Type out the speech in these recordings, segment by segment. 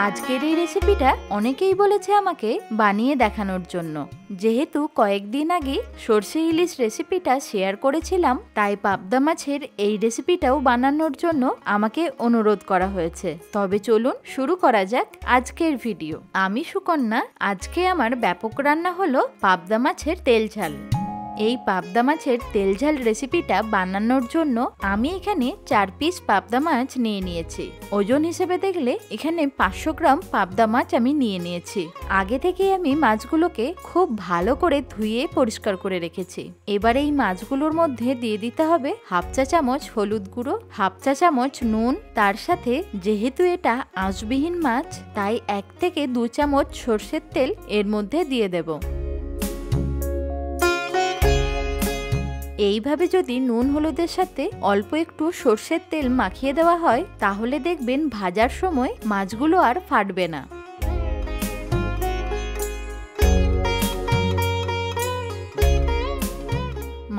আজকের এই রেসিপিটা অনেকেই বলেছে আমাকে বানিয়ে দেখানোর জন্য। যেহেতু কয়েকদিন আগে সরষে ইলিশ রেসিপিটা শেয়ার করেছিলাম, তাই পাবদা মাছের এই রেসিপিটাও বানানোর জন্য আমাকে অনুরোধ করা হয়েছে। তবে চলুন শুরু করা যাক আজকের ভিডিও। আমি সুকন্যা। আজকে আমার ব্যাপক রান্না হলো পাবদা মাছের তেল ঝাল। এই পাবদা মাছের তেল ঝাল রেসিপিটা বানানোর জন্য আমি এখানে 4 পিস পাবদা মাছ নিয়ে নিয়েছি। ওজন হিসেবে দেখলে এখানে 500 গ্রাম পাবদা মাছ আমি নিয়ে নিয়েছি। আগে থেকে আমি মাছগুলোকে খুব ভালো করে ধুয়ে পরিষ্কার করে রেখেছি। এবার এই মাছগুলোর মধ্যে দিয়ে দিতে হবে হাফ চা চামচ হলুদ গুঁড়ো, হাফ চা চামচ নুন, তার সাথে যেহেতু এটা আঁশবিহীন মাছ তাই 1 থেকে 2 চামচ সরষের তেল এর মধ্যে দিয়ে দেব। এইভাবে যদি নুন হলুদের সাথে অল্প একটু সর্ষের তেল মাখিয়ে দেওয়া হয় তাহলে দেখবেন ভাজার সময় মাছগুলো আর ফাটবে না।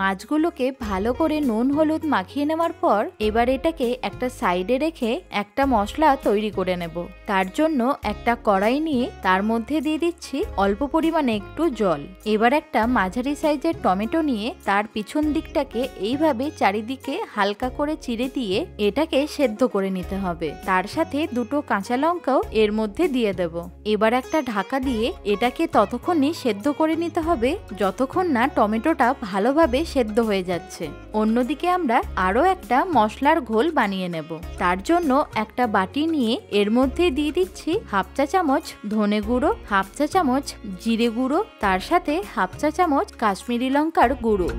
মাছগুলোকে ভালো করে নুন হলুদ মাখিয়ে নেওয়ার পর এবার এটাকে একটা সাইডে রেখে একটা মশলা তৈরি করে নেব। তার জন্য একটা কড়াই নিয়ে তার মধ্যে দিয়ে দিচ্ছি অল্প পরিমাণে একটু জল। এবার একটা মাঝারি সাইজের টমেটো নিয়ে তার পিছন দিকটাকে এইভাবে চারিদিকে হালকা করে চিড়ে দিয়ে এটাকে সেদ্ধ করে নিতে হবে। তার সাথে 2টো কাঁচা লঙ্কাও এর মধ্যে দিয়ে দেব। এবার একটা ঢাকা দিয়ে এটাকে ততক্ষণই সেদ্ধ করে নিতে হবে যতক্ষণ না টমেটোটা ভালোভাবে সেদ্ধ হয়ে যাচ্ছে। অন্যদিকে আমরা আরো একটা মশলার ঘোল বানিয়ে নেব। তার জন্য একটা বাটি নিয়ে এর মধ্যে দিয়ে দিচ্ছি হাফ চা চামচ ধনে গুঁড়ো, হাফ চা চামচ জিরে গুঁড়ো, তার সাথে হাফ চা চামচ কাশ্মীরি লঙ্কার গুঁড়ো।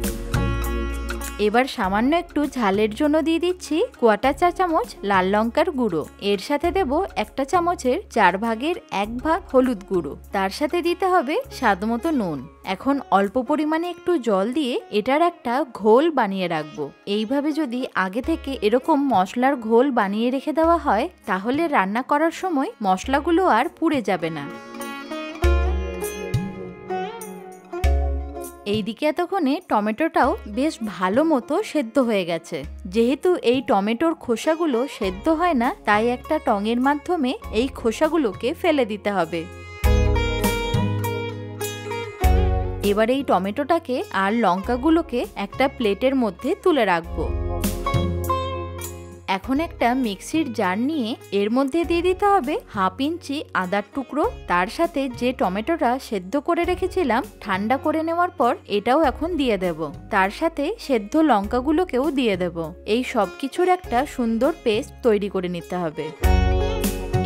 এবার সামান্য একটু ঝালের জন্য দিয়ে দিচ্ছি 1/4 চা চামচ লাল লঙ্কার গুঁড়ো। এর সাথে দেব 1 চামচের 4 ভাগের 1 ভাগ হলুদ গুঁড়ো। তার সাথে দিতে হবে স্বাদমতো নুন। এখন অল্প পরিমাণে একটু জল দিয়ে এটার একটা ঘোল বানিয়ে রাখবো। এইভাবে যদি আগে থেকে এরকম মশলার ঘোল বানিয়ে রেখে দেওয়া হয় তাহলে রান্না করার সময় মশলাগুলো আর পুড়ে যাবে না। এইদিকে এতক্ষণে টমেটোটাও বেশ ভালো মতো সেদ্ধ হয়ে গেছে। যেহেতু এই টমেটোর খোসাগুলো সেদ্ধ হয় না তাই একটা টঙের মাধ্যমে এই খোসাগুলোকে ফেলে দিতে হবে। এবার এই টমেটোটাকে আর লঙ্কাগুলোকে একটা প্লেটের মধ্যে তুলে রাখবো। এখন একটা মিক্সির জার নিয়ে এর মধ্যে দিয়ে দিতে হবে হাফ ইঞ্চি আদার টুকরো। তার সাথে যে টমেটোটা সেদ্ধ করে রেখেছিলাম ঠান্ডা করে নেওয়ার পর এটাও এখন দিয়ে দেব। তার সাথে সেদ্ধ লঙ্কাগুলোকেও দিয়ে দেব। এই সব কিছুর একটা সুন্দর পেস্ট তৈরি করে নিতে হবে।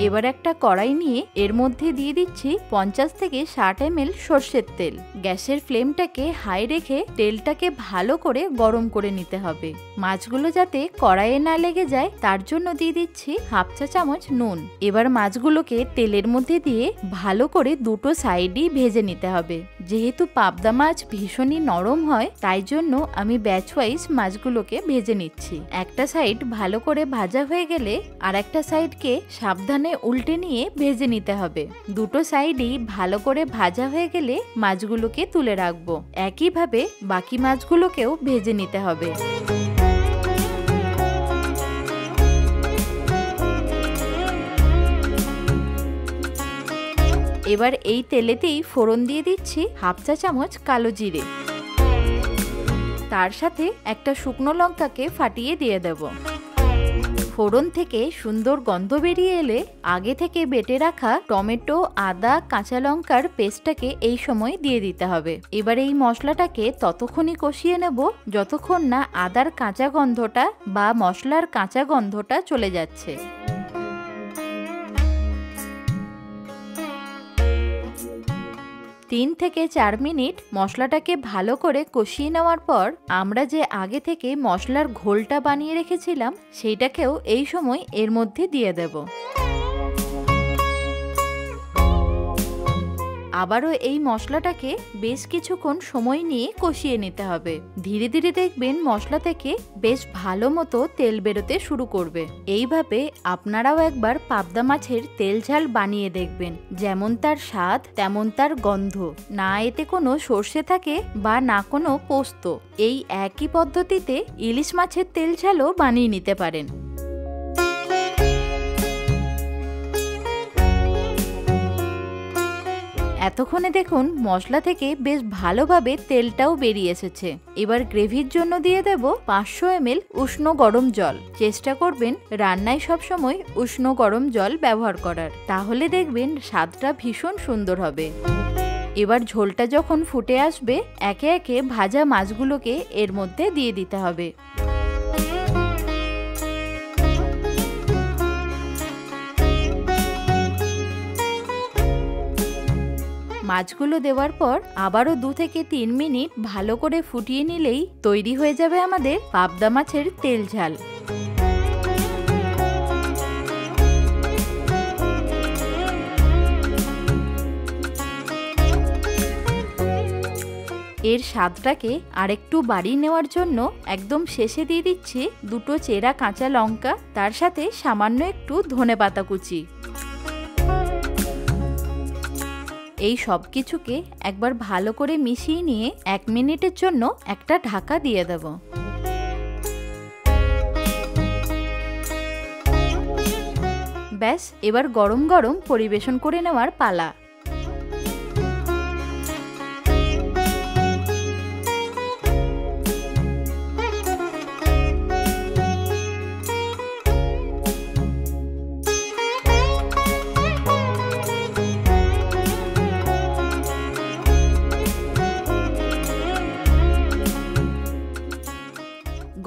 এবার একটা কড়াই নিয়ে এর মধ্যে দিয়ে দিচ্ছি 50 থেকে 60 ml সর্ষের তেল। গ্যাসের ফ্লেমটাকে হাই রেখে তেলটাকে ভালো করে গরম করে নিতে হবে। মাছগুলো যাতে কড়াইয়ে না লেগে যায় তার জন্য দিয়ে দিচ্ছি হাফ চা চামচ নুন। এবার মাছগুলোকে তেলের মধ্যে দিয়ে ভালো করে 2টো সাইডই ভেজে নিতে হবে। যেহেতু পাবদা মাছ ভীষণই নরম হয় তাই জন্য আমি ব্যাচ ওয়াইজ মাছগুলোকে ভেজে নিচ্ছি। একটা সাইড ভালো করে ভাজা হয়ে গেলে আর একটা সাইডকে সাবধানে উল্টে নিয়ে ভেজে নিতে হবে। 2টো সাইডই ভালো করে ভাজা হয়ে গেলে মাছগুলোকে তুলে রাখবো। একইভাবে বাকি মাছগুলোকেও ভেজে নিতে হবে। এবার এই তেলেতেই ফোড়ন দিয়ে দিচ্ছি হাফ চা চামচ কালো জিরে। তার সাথে একটা শুকনো লঙ্কাকে ফাটিয়ে দিয়ে দেব। ফোড়ন থেকে সুন্দর গন্ধ বেরিয়ে এলে আগে থেকে বেটে রাখা টমেটো, আদা, কাঁচা লঙ্কার পেস্টটাকে এই সময় দিয়ে দিতে হবে। এবার এই মশলাটাকে ততক্ষণই কষিয়ে নেব যতক্ষণ না আদার কাঁচা গন্ধটা বা মশলার কাঁচা গন্ধটা চলে যাচ্ছে। 3 থেকে 4 মিনিট মশলাটাকে ভালো করে কষিয়ে নেওয়ার পর আমরা যে আগে থেকে মশলার ঘোলটা বানিয়ে রেখেছিলাম সেইটাকেও এই সময় এর মধ্যে দিয়ে দেব। আবারও এই মশলাটাকে বেশ কিছুক্ষণ সময় নিয়ে কষিয়ে নিতে হবে। ধীরে ধীরে দেখবেন মশলা থেকে বেশ ভালো মতো তেল বেরোতে শুরু করবে। এইভাবে আপনারাও একবার পাবদা মাছের তেল ঝাল বানিয়ে দেখবেন। যেমন তার স্বাদ তেমন তার গন্ধ। না এতে কোনো সর্ষে থাকে বা না কোনো পোস্ত। এই একই পদ্ধতিতে ইলিশ মাছের তেল ঝালও বানিয়ে নিতে পারেন। এতক্ষণে দেখুন মশলা থেকে বেশ ভালোভাবে তেলটাও বেরিয়ে এসেছে। এবার গ্রেভির জন্য দিয়ে দেব 500 ml উষ্ণ গরম জল। চেষ্টা করবেন রান্নায় সবসময় উষ্ণ গরম জল ব্যবহার করার, তাহলে দেখবেন স্বাদটা ভীষণ সুন্দর হবে। এবার ঝোলটা যখন ফুটে আসবে একে একে ভাজা মাছগুলোকে এর মধ্যে দিয়ে দিতে হবে। মাছগুলো দেওয়ার পর আবারও 2 থেকে 3 মিনিট ভালো করে ফুটিয়ে নিলেই তৈরি হয়ে যাবে আমাদের পাবদা মাছের তেল ঝাল। এর স্বাদটাকে আরেকটু বাড়িয়ে নেওয়ার জন্য একদম শেষে দিয়ে দিচ্ছি 2টো চেরা কাঁচা লঙ্কা, তার সাথে সামান্য একটু ধনেপাতা কুচি। এই সব কিছুকে একবার ভালো করে মিশিয়ে নিয়ে 1 মিনিটের জন্য একটা ঢাকা দিয়ে দেব। ব্যাস, এবার গরম গরম পরিবেশন করে নেওয়ার পালা।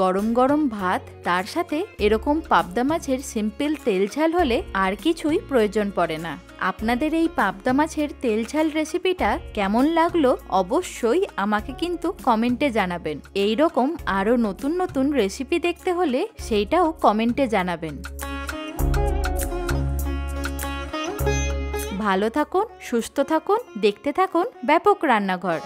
গরম গরম ভাত, তার সাথে এরকম পাবদা মাছের সিম্পল তেল ঝাল হলে আর কিছুই প্রয়োজন পড়ে না। আপনাদের এই পাবদা মাছের তেল ঝাল রেসিপিটা কেমন লাগলো অবশ্যই আমাকে কিন্তু কমেন্টে জানাবেন। এই রকম আরও নতুন নতুন রেসিপি দেখতে হলে সেইটাও কমেন্টে জানাবেন। ভালো থাকুন, সুস্থ থাকুন, দেখতে থাকুন ব্যাপক রান্নাঘর।